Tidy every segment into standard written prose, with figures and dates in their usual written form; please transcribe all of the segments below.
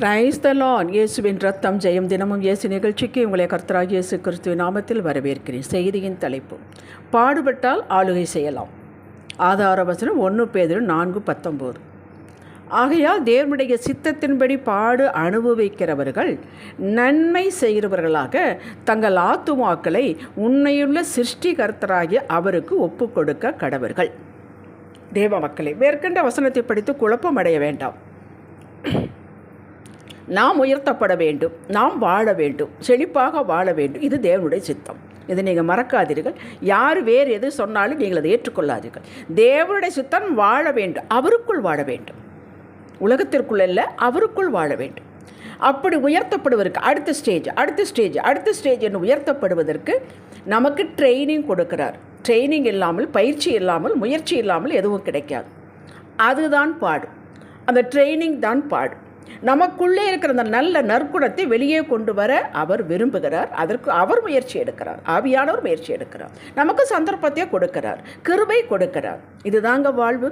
Praise the Lord. இயேசுவின் ரத்தம் ஜெயம். தினமும் இயேசு நிகழ்ச்சிக்கு உங்களை கர்த்தராகிய இயேசு கிறிஸ்துவின் நாமத்தில் வரவேற்கிறேன். செய்தியின் தலைப்பு: பாடுபட்டால் ஆளுகை செய்யலாம். ஆதார வசனம் 1 பேதுரு 4:19. ஆகையால் தேவனுடைய சித்தத்தின்படி பாடு அனுபவிக்கிறவர்கள் நன்மை செய்கிறவர்களாக தங்கள் ஆத்துமாக்களை உண்மையுள்ள சிருஷ்டிகர்த்தராகிய அவருக்கு ஒப்பு கொடுக்க கடவர்கள். தேவ மக்களை, மேற்கண்ட வசனத்தை படித்து குழப்பம் அடைய வேண்டாம். நாம் உயர்த்தப்பட வேண்டும், நாம் வாழ வேண்டும், செழிப்பாக வாழ வேண்டும். இது தேவனுடைய சித்தம். இதை நீங்கள் மறக்காதீர்கள். யார் வேறு எது சொன்னாலும் நீங்கள் அதை ஏற்றுக்கொள்ளாதீர்கள். தேவனுடைய சித்தம் வாழ வேண்டும், அவருக்குள் வாழ வேண்டும். உலகத்திற்குள் அல்ல, அவருக்குள் வாழ வேண்டும். அப்படி உயர்த்தப்படுவதற்கு அடுத்த ஸ்டேஜ் என்று உயர்த்தப்படுவதற்கு நமக்கு ட்ரைனிங் கொடுக்கிறார். ட்ரைனிங் இல்லாமல், பயிற்சி இல்லாமல், முயற்சி இல்லாமல் எதுவும் கிடைக்காது. அதுதான் பாடு. அந்த ட்ரைனிங் தான் பாடு. நமக்குள்ளே இருக்கிற அந்த நல்ல நற்குணத்தை வெளியே கொண்டு வர அவர் விரும்புகிறார். அதற்கு அவர் முயற்சி எடுக்கிறார். ஆவியானவர் முயற்சி எடுக்கிறார். நமக்கு சந்தர்ப்பத்தை கொடுக்கிறார், கிருபை கொடுக்கிறார். இதுதாங்க வாழ்வு.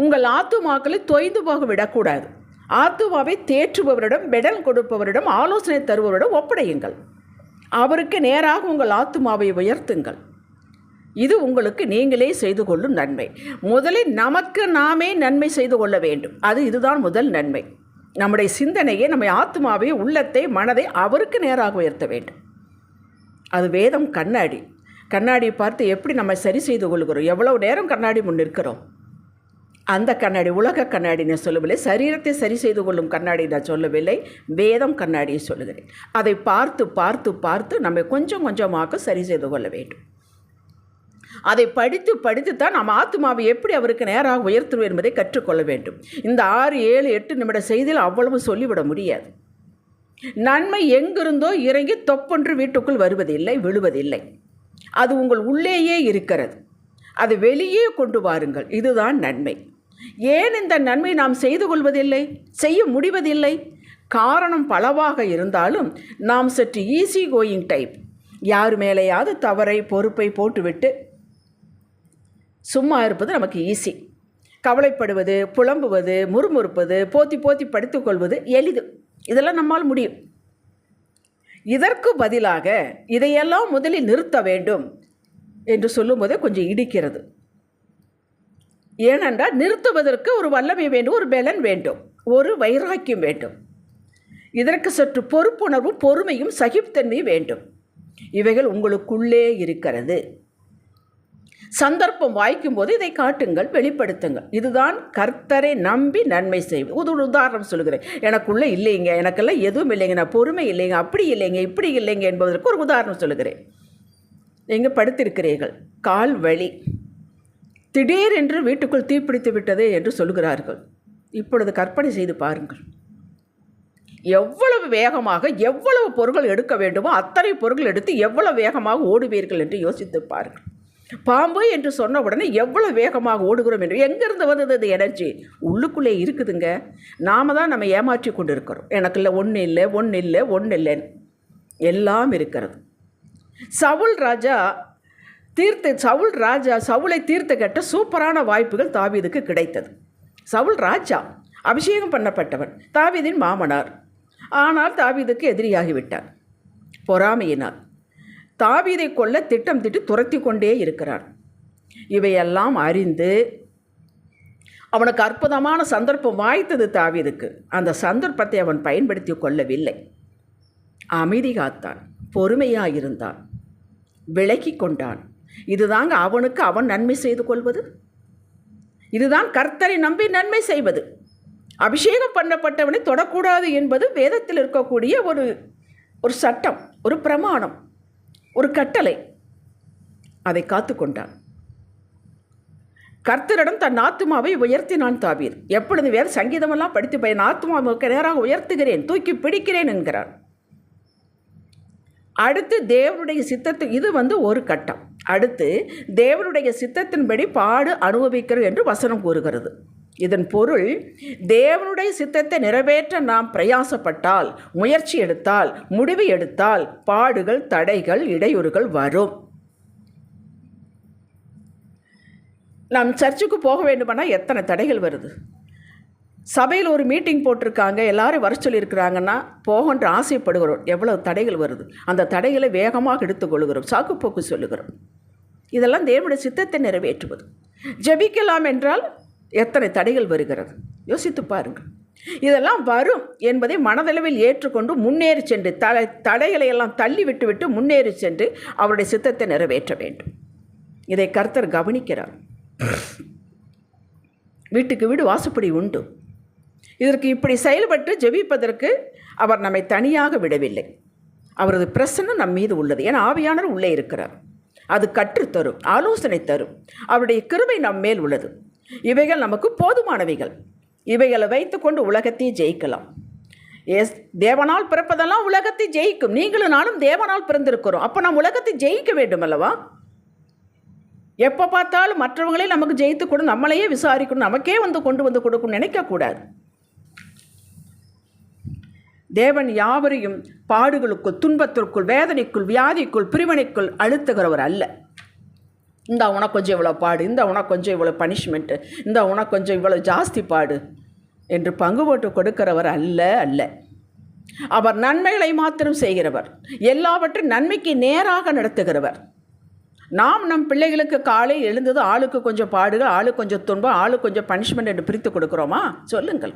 உங்கள் ஆத்துமாக்களை தொய்ந்து போக விடக்கூடாது. ஆத்துமாவை தேற்றுபவரிடம், பெடல் கொடுப்பவரிடம், ஆலோசனை தருபவரிடம் ஒப்படையுங்கள். அவருக்கு நேராக உங்கள் ஆத்துமாவை உயர்த்துங்கள். இது உங்களுக்கு நீங்களே செய்து கொள்ளும் நன்மை. முதலில் நமக்கு நாமே நன்மை செய்து கொள்ள வேண்டும். இதுதான் முதல் நன்மை. நம்முடைய சிந்தனையை, நம்ம ஆத்மாவை, உள்ளத்தை, மனதை அவருக்கு நேராக உயர்த்த வேண்டும். அது வேதம் கண்ணாடி. கண்ணாடியை பார்த்து எப்படி நம்ம சரி செய்து கொள்கிறோம்? எவ்வளவு நேரம் கண்ணாடி முன் நிற்கிறோம்? அந்த கண்ணாடி உலக கண்ணாடி நான் சொல்லவில்லை. சரீரத்தை சரி செய்து கொள்ளும் கண்ணாடி நான் சொல்லவில்லை. வேதம் கண்ணாடியை சொல்லுகிறேன். அதை பார்த்து பார்த்து பார்த்து நம்ம கொஞ்சம் கொஞ்சமாக சரி செய்து கொள்ள வேண்டும். அதை படித்து படித்துத்தான் நம்ம ஆத்மாவை எப்படி அவருக்கு நேராக உயர்த்துவோம் என்பதை கற்றுக்கொள்ள வேண்டும். இந்த 6, 7, 8 நிமிட செய்தியில் அவ்வளவு சொல்லிவிட முடியாது. நன்மை எங்கிருந்தோ இறங்கி தொப்பொன்று வீட்டுக்குள் வருவதில்லை, விழுவதில்லை. அது உங்கள் உள்ளேயே இருக்கிறது. அது வெளியே கொண்டு வாருங்கள். இதுதான் நன்மை. ஏன் இந்த நன்மை நாம் செய்து கொள்வதில்லை, செய்ய முடிவதில்லை? காரணம் பலவாக இருந்தாலும் நாம் சற்று ஈஸி கோயிங் டைப். யார் மேலேயாவது தவறை, பொறுப்பை போட்டுவிட்டு சும்மா இருப்பது நமக்கு ஈஸி. கவலைப்படுவது, புலம்புவது, முறுமுறுப்பது, போத்தி படித்துக்கொள்வது எளிது. இதெல்லாம் நம்மால் முடியும். இதற்கு பதிலாக இதையெல்லாம் முதலில் நிறுத்த வேண்டும் என்று சொல்லும்போதே கொஞ்சம் இடிக்கிறது. ஏனென்றால் நிறுத்துவதற்கு ஒரு வல்லமை வேண்டும், ஒரு பலன் வேண்டும், ஒரு வைராக்கியம் வேண்டும். இதற்கு சற்று பொறுப்புணர்வும், பொறுமையும், சகிப்புத்தன்மையும் வேண்டும். இவைகள் உங்களுக்குள்ளே இருக்கிறது. சந்தர்ப்பம் வாய்க்கும் போது இதை காட்டுங்கள், வெளிப்படுத்துங்கள். இதுதான் கர்த்தரை நம்பி நன்மை செய்வது. ஒரு உதாரணம் சொல்கிறேன். எனக்குள்ளே இல்லைங்க, எனக்கெல்லாம் எதுவும் இல்லைங்க, நான் பொறுமை இல்லைங்க, அப்படி இல்லைங்க, இப்படி இல்லைங்க என்பதற்கு ஒரு உதாரணம் சொல்லுகிறேன். நீங்கள் படுத்திருக்கிறீர்கள், கால் வலி, திடீரென்று வீட்டுக்குள் தீப்பிடித்து விட்டது என்று சொல்கிறார்கள். இப்பொழுது கற்பனை செய்து பாருங்கள். எவ்வளவு வேகமாக, எவ்வளவு பொருட்கள் எடுக்க வேண்டுமோ அத்தனை பொருட்கள் எடுத்து எவ்வளவு வேகமாக ஓடுவீர்கள் என்று யோசித்து பாருங்கள். பாம்பு என்று சொன்ன உடனே எவ்வளவு வேகமாக ஓடுகிறோம் என்று. எங்கேருந்து வந்தது அது எனர்ஜி? உள்ளுக்குள்ளே இருக்குதுங்க. நாம் தான் நம்ம ஏமாற்றி கொண்டு இருக்கிறோம். எனக்குள்ள ஒன்றும் இல்லை எல்லாம் இருக்கிறது. சவுலை தீர்த்து கட்ட சூப்பரான வாய்ப்புகள் தாவீதுக்கு கிடைத்தது. சவுல் ராஜா, அபிஷேகம் பண்ணப்பட்டவன், தாவீதின் மாமனார். ஆனால் தாவீதுக்கு எதிரியாகிவிட்டார். பொறாமையினால் தாவீதை கொல்ல திட்டம் திட்டு துரத்தி கொண்டே இருக்கிறார். இவையெல்லாம் அறிந்து அவனுக்கு அற்புதமான சந்தர்ப்பம் வாய்த்தது தாவீதுக்கு. அந்த சந்தர்ப்பத்தை அவன் பயன்படுத்தி கொள்ளவில்லை. அமைதி காத்தான், பொறுமையாயிருந்தான், விலகி கொண்டான். இதுதாங்க அவனுக்கு அவன் நன்மை செய்து கொள்வது. இதுதான் கர்த்தரை நம்பி நன்மை செய்வது. அபிஷேகம் பண்ணப்பட்டவனை தொடக்கூடாது என்பது வேதத்தில் இருக்கக்கூடிய ஒரு சட்டம், ஒரு பிரமாணம், ஒரு கட்டளை. அதை காத்து கொண்டான். கர்த்தரிடம் தன் ஆத்துமாவை உயர்த்தினான் தாவீது. எப்பொழுது வேறு சங்கீதமெல்லாம் படித்து என் ஆத்துமாவுக்கு நேராக உயர்த்துகிறேன், தூக்கி பிடிக்கிறேன் என்கிறான். அடுத்து தேவனுடைய சித்தத்தில், இது ஒரு கட்டம். அடுத்து தேவனுடைய சித்தத்தின்படி பாடு அனுபவிக்கிறது என்று வசனம் கூறுகிறது. இதன் பொருள், தேவனுடைய சித்தத்தை நிறைவேற்ற நாம் பிரயாசப்பட்டால், முயற்சி எடுத்தால், முடிவு எடுத்தால் பாடுகள், தடைகள், இடையூறுகள் வரும். நாம் சர்ச்சுக்கு போக வேண்டுமானால் எத்தனை தடைகள் வருது. சபையில் ஒரு மீட்டிங் போட்டிருக்காங்க, எல்லாரும் வர சொல்லியிருக்கிறாங்கன்னா போகன்ற ஆசைப்படுகிறோம். எவ்வளவு தடைகள் வருது, அந்த தடைகளை வேகமாக எடுத்துக்கொள்கிறோம், சாக்குப்போக்கு சொல்லுகிறோம். இதெல்லாம் தேவனுடைய சித்தத்தை நிறைவேற்றுவது. ஜெபிக்கலாம் என்றால் எத்தனை தடைகள் வருகிறது யோசித்து பாருங்கள். இதெல்லாம் வரும் என்பதை மனதளவில் ஏற்றுக்கொண்டு முன்னேறி சென்று தடைகளை எல்லாம் தள்ளி விட்டு முன்னேறி சென்று அவருடைய சித்தத்தை நிறைவேற்ற வேண்டும். இதை கர்த்தர் கவனிக்கிறார். வீட்டுக்கு வீடு வாசப்படி உண்டு. இதற்கு இப்படி செயல்பட்டு ஜெபிப்பதற்கு அவர் நம்மை தனியாக விடவில்லை. அவரது பிரசன்னம் நம் மீது உள்ளது. ஏன்னா ஆவியானவர் உள்ளே இருக்கிறார். அது கற்றுத்தரும், ஆலோசனை தரும். அவருடைய கிருபை நம் மேல் உள்ளது. இவைகள் நமக்கு போதுமானவைகள். இவைகளை வைத்துக்கொண்டு உலகத்தை ஜெயிக்கலாம். தேவனால் பிறப்பதெல்லாம் உலகத்தை ஜெயிக்கும். நீங்களும் நானும் தேவனால் பிறந்திருக்கிறோம். அப்போ நாம் உலகத்தை ஜெயிக்க வேண்டும் அல்லவா? எப்போ பார்த்தாலும் மற்றவங்களே நமக்கு ஜெயித்து கொடு, நம்மளையே விசாரிக்கணும், நமக்கே கொண்டு வந்து கொடுக்கணும் நினைக்கக்கூடாது. தேவன் யாவரையும் பாடுகளுக்குள், துன்பத்திற்குள், வேதனைக்குள், வியாதிக்குள், பிரிவினைக்குள் அழுத்துகிறவர் அல்ல. இந்த உனக்கு கொஞ்சம் இவ்வளோ பாடு, இந்த உனக்கு கொஞ்சம் இவ்வளோ பனிஷ்மெண்ட்டு, இந்த உனக்கு கொஞ்சம் இவ்வளோ ஜாஸ்தி பாடு என்று பங்கு போட்டு கொடுக்கிறவர் அல்ல அல்ல. அவர் நன்மைகளை மாத்திரம் செய்கிறவர், எல்லாவற்றையும் நன்மைக்கு நேராக நடத்துகிறவர். நாம் நம் பிள்ளைகளுக்கு காலை எழுந்தது ஆளுக்கு கொஞ்சம் பாடுகள், ஆளுக்கு கொஞ்சம் துன்பம், ஆளுக்கு கொஞ்சம் பனிஷ்மெண்ட் என்று பிரித்து கொடுக்குறோமா? சொல்லுங்கள்.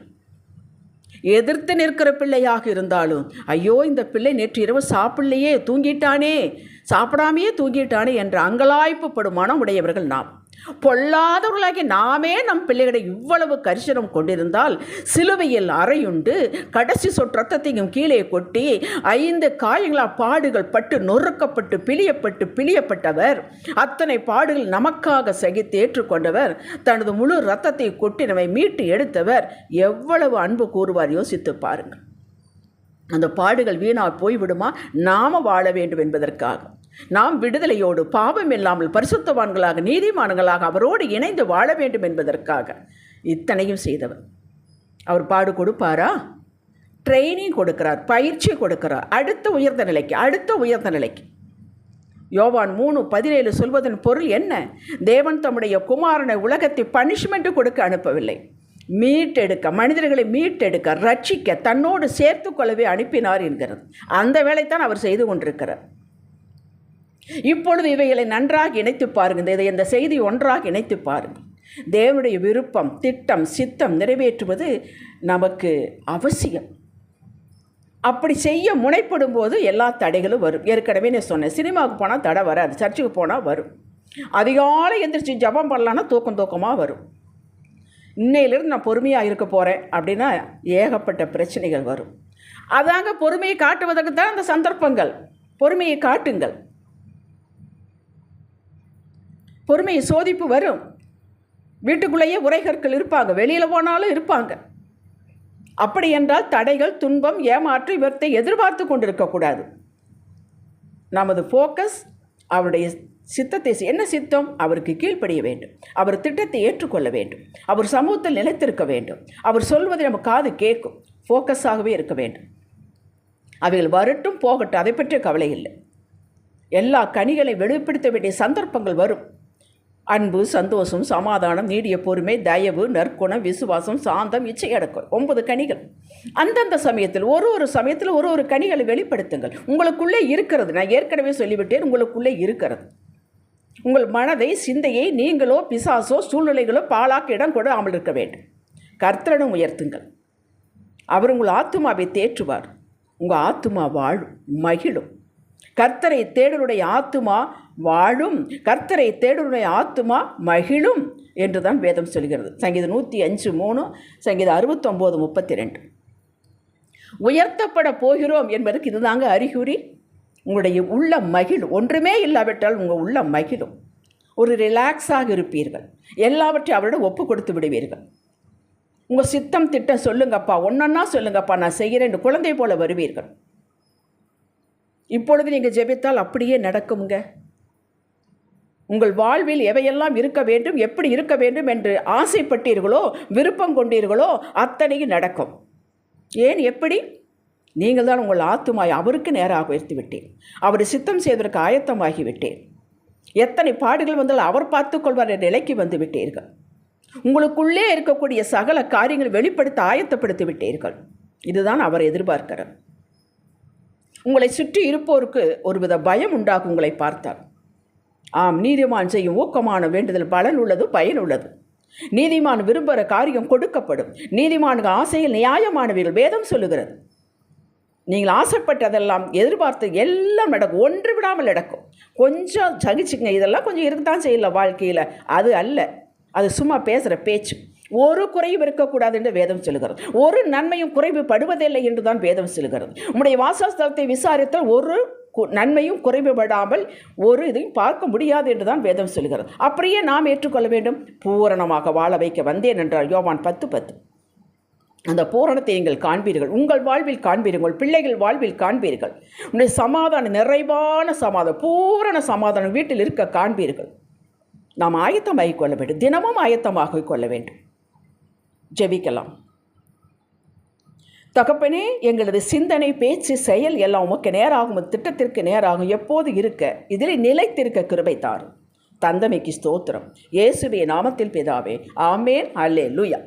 எதிர்த்து நிற்கிற பிள்ளையாக இருந்தாலும், ஐயோ இந்த பிள்ளை நேற்று இரவு சாப்பிடலையே, தூங்கிட்டானே, சாப்பிடாமையே தூங்கிட்டானே என்ற அங்கலாய்ப்புப்படும் மனம் உடையவர்கள் நாம். பொல்லாதவர்களாகி நாமே நம் பிள்ளைகளை இவ்வளவு கரிசனம் கொண்டிருந்தால், சிலுவையில் அறையுண்டு கடைசி சொட்டு ரத்தத்தையும் கீழே கொட்டி 5 காயங்களால் பாடுகள் பட்டு நொறுக்கப்பட்டு பிழியப்பட்டவர், அத்தனை பாடுகள் நமக்காக சகித்து ஏற்றுக்கொண்டவர், தனது முழு ரத்தத்தை கொட்டி நம்மை மீட்டு எடுத்தவர் எவ்வளவு அன்பு கூறுவார் யோசித்து பாருங்கள். அந்த பாடுகள் வீணாக போய்விடுமா? நாம் வாழ வேண்டும் என்பதற்காக, நாம் விடுதலையோடு பாவம் இல்லாமல் பரிசுத்தவான்களாக நீதிமான்களாக அவரோடு இணைந்து வாழ வேண்டும் என்பதற்காக இத்தனையும் செய்தவர். அவர் பாடு கொடுப்பாரா? ட்ரைனிங் கொடுக்கிறார், பயிற்சி கொடுக்கிறார், அடுத்த உயர்ந்த நிலைக்கு. யோவான் 3:17 சொல்வதன் பொருள் என்ன? தேவன் தம்முடைய குமாரனை உலகத்தை பனிஷ்மெண்ட் கொடுக்க அனுப்பவில்லை, மீட்டெடுக்க, மனிதர்களை மீட்டெடுக்க, ரட்சிக்க, தன்னோடு சேர்த்து கொள்ளவே அனுப்பினார் என்கிறது. அந்த வேலைத்தான் அவர் செய்து கொண்டிருக்கிறார். இப்பொழுது இவைகளை நன்றாக இணைத்து பாருங்கள். இந்த செய்தி ஒன்றாக இணைத்து பாருங்கள். தேவனுடைய விருப்பம், திட்டம், சித்தம் நிறைவேற்றுவது நமக்கு அவசியம். அப்படி செய்ய முனைப்படும் போது எல்லா தடைகளும் வரும். ஏற்கனவே நான் சொன்னேன், சினிமாவுக்கு போனால் தடை வராது, சர்ச்சுக்கு போனால் வரும். அதிகாலை எந்திரிச்சு ஜபம் பண்ணலான்னா தூக்கமாக வரும். இன்னையிலிருந்து நான் பொறுமையாக இருக்க போகிறேன் அப்படின்னா ஏகப்பட்ட பிரச்சனைகள் வரும். அதாங்க பொறுமையை காட்டுவதற்கு தான் அந்த சந்தர்ப்பங்கள். பொறுமையை காட்டுங்கள். பொறுமையை சோதிப்பு வரும். வீட்டுக்குள்ளேயே உரைகற்கள் இருப்பாங்க, வெளியில் போனாலும் இருப்பாங்க. அப்படி என்றால் தடைகள், துன்பம், ஏமாற்று இவற்றை எதிர்பார்த்து கொண்டிருக்கக்கூடாது. நமது ஃபோக்கஸ் அவருடைய சித்தத்தை, என்ன சித்தம்? அவருக்கு கீழ்ப்படிய வேண்டும், அவர் திட்டத்தை ஏற்றுக்கொள்ள வேண்டும், அவர் சமூகத்தில் நிலைத்திருக்க வேண்டும், அவர் சொல்வதை நம்ம காது கேட்கும், ஃபோக்கஸாகவே இருக்க வேண்டும். அவைகள் வரட்டும் போகட்டும், அதை பற்றிய கவலை இல்லை. எல்லா கனிகளை வெளிப்படுத்த வேண்டிய சந்தர்ப்பங்கள் வரும். அன்பு, சந்தோஷம், சமாதானம், நீடிய பொறுமை, தயவு, நற்குணம், விசுவாசம், சாந்தம், இச்சையடக்கம், 9 கனிகள். அந்தந்த சமயத்தில் ஒரு சமயத்தில் ஒரு கனிகளை வெளிப்படுத்துங்கள். உங்களுக்குள்ளே இருக்கிறது. நான் ஏற்கனவே சொல்லிவிட்டேன், உங்களுக்குள்ளே இருக்கிறது. உங்கள் மனதை, சிந்தையை நீங்களோ பிசாசோ சூழ்நிலைகளோ பாழாக்க இடம் கொடாமல் இருக்க வேண்டும். கர்த்தரிடம் உயர்த்துங்கள். அவர் உங்கள் ஆத்துமாவை தேற்றுவார். உங்கள் ஆத்துமா வாழும், மகிழும். கர்த்தரை தேடுடைய ஆத்துமா வாழும், கர்த்தரை தேடுடைய ஆத்துமா மகிழும் என்றுதான் வேதம் சொல்கிறது. சங்கீதம் 105:3, சங்கீதம் 69:32. உயர்த்தப்பட போகிறோம் என்பதற்கு இதுதாங்க அறிகுறி. உங்களுடைய உள்ள மகிழும். ஒன்றுமே இல்லாவிட்டால் உங்கள் உள்ள மகிழும். ஒரு ரிலாக்ஸாக இருப்பீர்கள். எல்லாவற்றையும் அவரிடம் ஒப்பு கொடுத்து விடுவீர்கள். உங்கள் சித்தம் திட்டம் சொல்லுங்கப்பா, ஒன்றொன்னா சொல்லுங்கப்பா, நான் செய்கிறேன், குழந்தை போல வருவீர்கள். இப்பொழுது நீங்கள் ஜெபித்தால் அப்படியே நடக்குங்க. உங்கள் வாழ்வில் எவையெல்லாம் இருக்க வேண்டும், எப்படி இருக்க வேண்டும் என்று ஆசைப்பட்டீர்களோ, விருப்பம் கொண்டீர்களோ அத்தனையும் நடக்கும். ஏன்? எப்படி? நீங்கள் தான் உங்கள் ஆத்துமாய் அவருக்கு நேராக உயர்த்தி விட்டேன். அவர் சித்தம் செய்வதற்கு ஆயத்தமாகிவிட்டேன். எத்தனை பாடுகள் வந்தாலும் அவர் பார்த்து கொள்வார் என்ற நிலைக்கு வந்து விட்டீர்கள். உங்களுக்குள்ளே இருக்கக்கூடிய சகல காரியங்களை வெளிப்படுத்த ஆயத்தப்படுத்தி விட்டீர்கள். இதுதான் அவர் எதிர்பார்க்கிறார். உங்களை சுற்றி இருப்போருக்கு ஒருவித பயம் உண்டாகும் உங்களை பார்த்தார். ஆம், நீதிமான் செய்யும் ஊக்கமான வேண்டுதல் பலன் உள்ளது, பயன் உள்ளது. நீதிமான் விரும்புகிற காரியம் கொடுக்கப்படும். நீதிமானுக்கு ஆசையில் நியாயமானவர்கள் வேதம் சொல்லுகிறது. நீங்கள் ஆசைப்பட்டதெல்லாம் எதிர்பார்த்து எல்லாம் நடக்கும், ஒன்று விடாமல் நடக்கும். கொஞ்சம் சகிச்சுங்க, இதெல்லாம் கொஞ்சம் இருக்கத்தான் செய்யல வாழ்க்கையில், அது அல்ல, அது சும்மா பேசுகிற பேச்சு. ஒரு குறையும் இருக்கக்கூடாது என்று வேதம் சொல்லுகிறது. ஒரு நன்மையும் குறைவு படுவதில்லை என்று தான் வேதம் சொல்லுகிறது. உம்முடைய வாசஸ்தலத்தை விசாரித்தால் ஒரு நன்மையும் குறைவுபடாமல் ஒரு இதையும் பார்க்க முடியாது என்று தான் வேதம் சொல்லுகிறது. அப்படியே நாம் ஏற்றுக்கொள்ள வேண்டும். பூரணமாக வாழ வைக்க வந்தேன் என்றார் யோவான் 10:10. அந்த பூரணத்தை நீங்கள் காண்பீர்கள், உங்கள் வாழ்வில் காண்பீர்கள், உங்கள் பிள்ளைகள் வாழ்வில் காண்பீர்கள். உன்னுடைய சமாதானம், நிறைவான சமாதானம், பூரண சமாதானம் வீட்டில் இருக்க காண்பீர்கள். நாம் ஆயத்தமாகிக் கொள்ள வேண்டும், தினமும் ஆயத்தமாக கொள்ள வேண்டும். ஜெபிக்கலாம். தகப்பனே, எங்களது சிந்தனை, பேச்சு, செயல் எல்லாம் உமக்கு நேராகும், திட்டத்திற்கு நேராகும் எப்போது இருக்க இதில் நிலைத்திருக்க கிருபை தாரும். தந்தமைக்கு ஸ்தோத்திரம். இயேசுவே நாமத்தில் பிதாவே, ஆமேன். அல்லேலூயா.